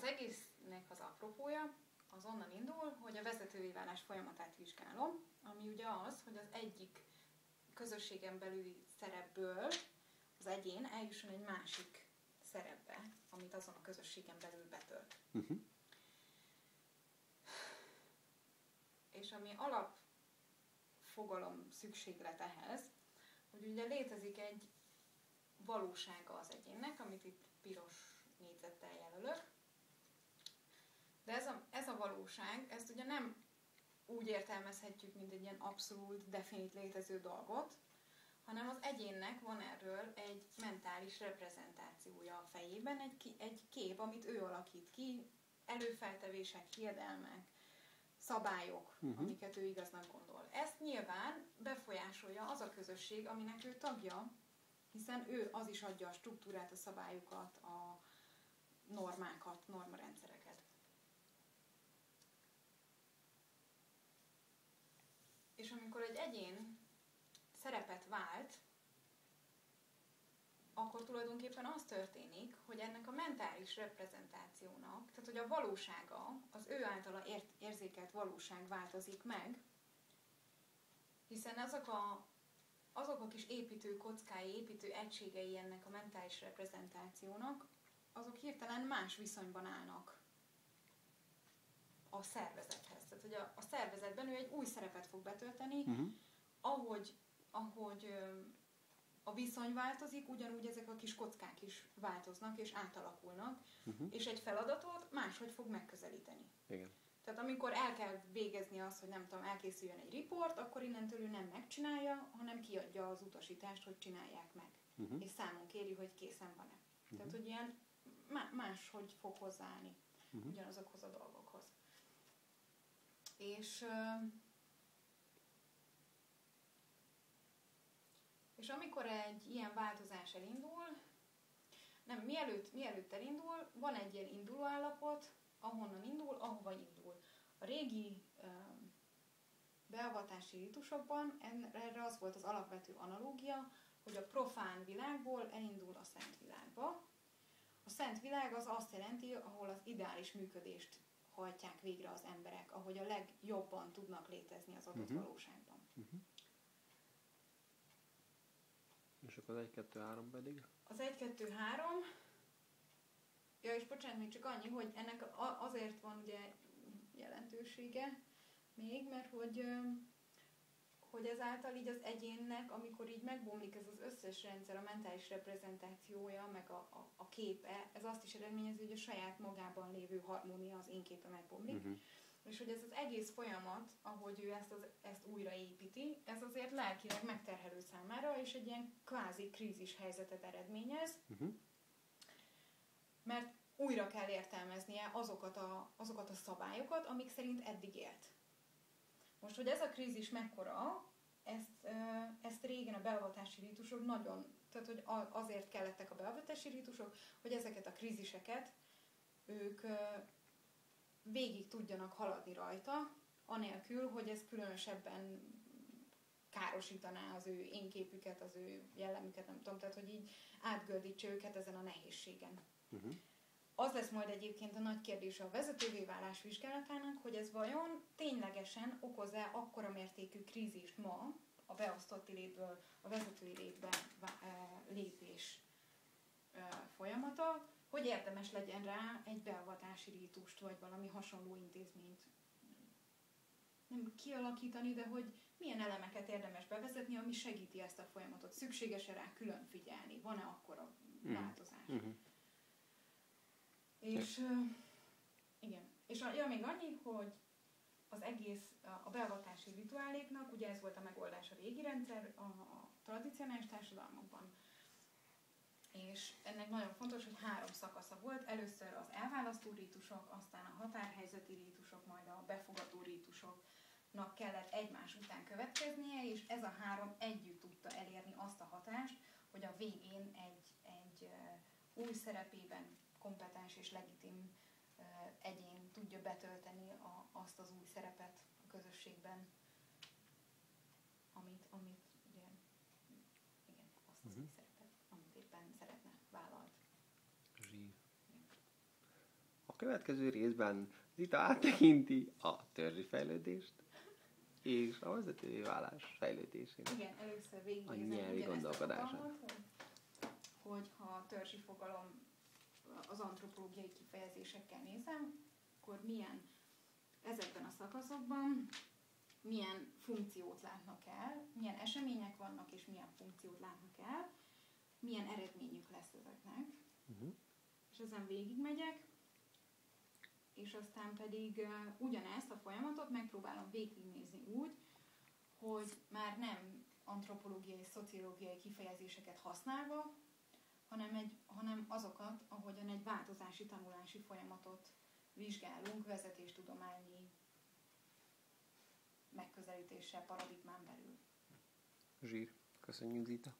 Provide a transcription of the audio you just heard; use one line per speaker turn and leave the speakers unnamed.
egésznek az apropója az onnan indul, hogy a vezetővé válás folyamatát vizsgálom, ami ugye az, hogy az egyik közösségen belüli szerepből az egyén eljusson egy másik szerepbe, amit azon a közösségen belül betölt. És ami alapfogalom szükséglet ehhez, hogy ugye létezik egy valósága az egyénnek, amit itt piros négyzettel jelölök, de ez a valóság, ezt ugye nem úgy értelmezhetjük, mint egy ilyen abszolút, definit létező dolgot, hanem az egyénnek van erről egy mentális reprezentációja a fejében, egy kép, amit ő alakít ki, előfeltevések, hiedelmek, szabályok, amiket ő igaznak gondol. Ezt nyilván befolyásolja az a közösség, aminek ő tagja, hiszen ő az is adja a struktúrát, a szabályokat, a normákat, normarendszereket. És amikor egy egyén szerepet vált, akkor tulajdonképpen az történik, hogy ennek a mentális reprezentációnak, tehát hogy a valósága, az ő általa érzékelt valóság változik meg, hiszen azok a kis építő kockái, építő egységei ennek a mentális reprezentációnak, azok hirtelen más viszonyban állnak a szervezethez. Tehát, hogy a szervezetben ő egy új szerepet fog betölteni, ahogy a viszony változik, ugyanúgy ezek a kis kockák is változnak és átalakulnak, és egy feladatot máshogy fog megközelíteni.
Igen.
Tehát amikor el kell végezni azt, hogy nem tudom, elkészüljön egy riport, akkor innentől ő nem megcsinálja, hanem kiadja az utasítást, hogy csinálják meg. És számon kéri, hogy készen van-e. Tehát, hogy ilyen máshogy fog hozzáállni ugyanazokhoz a dolgokhoz. És amikor egy ilyen változás elindul, mielőtt elindul, van egy ilyen indulóállapot, ahonnan indul, ahova indul. A régi beavatási ritusokban erre az volt az alapvető analógia, hogy a profán világból elindul a szent világba. A szent világ az azt jelenti, ahol az ideális működést hajtják végre az emberek, ahogy a legjobban tudnak létezni az adott valóságban.
És akkor az 1, 2, 3 pedig?
Az 1, 2, 3... Ja, és bocsánat, még csak annyi, hogy ennek azért van ugye jelentősége még, mert hogy ezáltal így az egyénnek, amikor így megbomlik ez az összes rendszer, a mentális reprezentációja, meg a képe, ez azt is eredményezi, hogy a saját magában lévő harmónia, az én képe megbomlik. És hogy ez az egész folyamat, ahogy ő ezt újraépíti, ez azért lelkileg megterhelő számára, és egy ilyen kvázi krízis helyzetet eredményez, mert újra kell értelmeznie azokat a szabályokat, amik szerint eddig élt. Most, hogy ez a krízis mekkora, ezt régen a beavatási ritusok tehát hogy azért kellettek a beavatási ritusok, hogy ezeket a kríziseket ők végig tudjanak haladni rajta, anélkül, hogy ez különösebben károsítaná az ő énképüket, az ő jellemüket, nem tudom, tehát hogy így átgördítse őket ezen a nehézségen. Az lesz majd egyébként a nagy kérdése a vezetővé válás vizsgálatának, hogy ez vajon ténylegesen okoz-e akkora mértékű krízist ma a beosztotti létből a vezetői létbe lépés folyamata, hogy érdemes legyen rá egy beavatási rítust, vagy valami hasonló intézményt nem kialakítani, de hogy milyen elemeket érdemes bevezetni, ami segíti ezt a folyamatot. Szükséges-e rá külön figyelni? Van-e akkora változás? És igen. És még annyi, hogy az egész, a beavatási rituáléknak, ugye ez volt a megoldás a régi rendszer, a tradicionális társadalmakban, és ennek nagyon fontos, hogy 3 szakasza volt. Először az elválasztó rítusok, aztán a határhelyzeti rítusok, majd a befogadó rítusoknak kellett egymás után következnie, és ez a 3 együtt tudta elérni azt a hatást, hogy a végén egy új szerepében kompetens és legitim egyén tudja betölteni azt az új szerepet a közösségben, amit ugye, igen, azt az új szerepet, amit éppen szeretne, vállalt.
A következő részben Zita áttekinti a törzsi fejlődést és a vezetői válás fejlődését.
Igen, először
A
végignézem
nyelvi
ugyanezt a
gondolkodását.
fogalmat, hogy ha a törzsi fogalom az antropológiai kifejezésekkel nézem, akkor milyen ezekben a szakaszokban milyen funkciót látnak el, milyen események vannak és milyen funkciót látnak el, milyen eredményük lesz ezeknek. És ezen végigmegyek, és aztán pedig ugyanezt a folyamatot megpróbálom végignézni úgy, hogy már nem antropológiai és szociológiai kifejezéseket használva, hanem azokat, ahogyan egy változási tanulási folyamatot vizsgálunk vezetéstudományi megközelítéssel, paradigmán belül.
Zsír. Köszönjük, Zita.